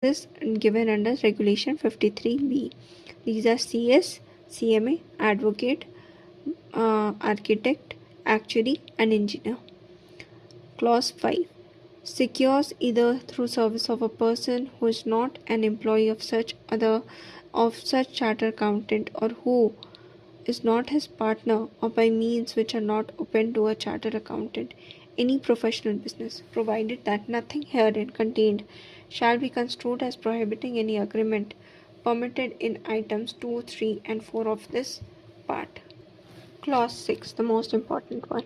This given under Regulation 53B. These are CS, CMA, advocate, architect, actuary, and engineer. Clause 5. Secures either through service of a person who is not an employee of such chartered accountant or who is not his partner, or by means which are not open to a chartered accountant, any professional business, provided that nothing herein contained shall be construed as prohibiting any agreement permitted in items 2, 3, and 4 of this part. Clause 6, the most important one.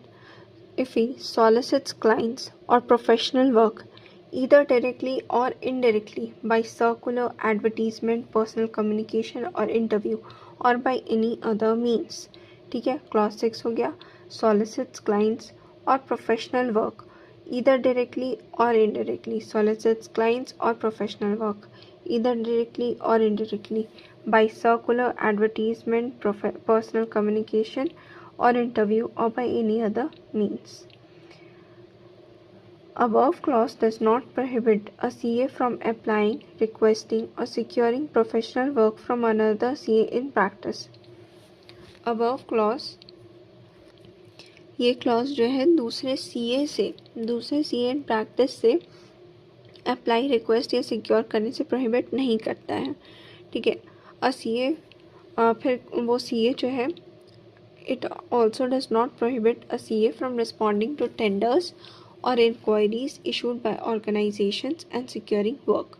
If he solicits clients or professional work, either directly or indirectly, by circular, advertisement, personal communication or interview, or by any other means, ठीक है. Clause 6 हो गया. Solicits clients or professional work, either directly or indirectly. Solicits clients or professional work, either directly or indirectly, by circular, advertisement, personal communication or interview, or by any other means. Above clause does not prohibit a CA from applying, requesting, or securing professional work from another CA in practice. Above clause, ये clause जो है दूसरे CA in practice से apply, request या secure करने से prohibit नहीं करता है. ठीक है. CA फिर वो CA जो है, it also does not prohibit a CA from responding to tenders or inquiries issued by organizations and securing work.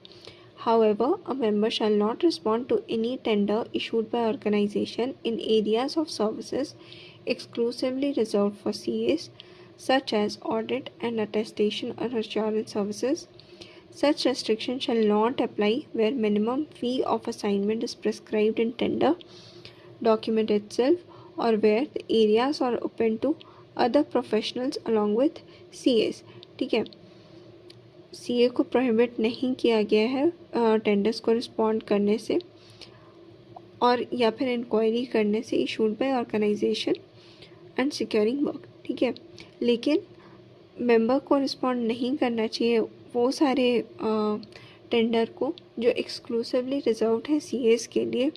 However, a member shall not respond to any tender issued by organization in areas of services exclusively reserved for CAs, such as audit and attestation or assurance services. Such restriction shall not apply where minimum fee of assignment is prescribed in tender document itself, or where the areas are open to other professionals along with CAs. ठीक है. CA को prohibit नहीं किया गया है tenders को respond करने से और या फिर इंक्वायरी करने से issued by organisation and securing work. ठीक है. लेकिन मेंबर को रिस्पॉन्ड नहीं करना चाहिए वो सारे टेंडर को जो एक्सक्लूसिवली रिजर्व्ड है CAs के लिए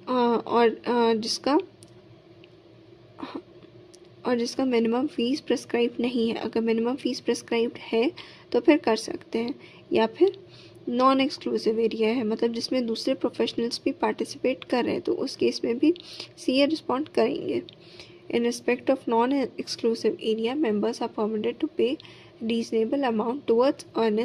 और जिसका मिनिमम फ़ीस प्रेस्क्राइब नहीं है. अगर मिनिमम फ़ीस प्रेस्क्राइब्ड है तो फिर कर सकते हैं. या फिर नॉन एक्सक्लूसिव एरिया है, मतलब जिसमें दूसरे प्रोफेशनल्स भी पार्टिसिपेट कर रहे हैं, तो उस केस में भी CA रिस्पॉन्ड करेंगे. In respect of non exclusive area, members are permitted to pay reasonable amount towards Ernest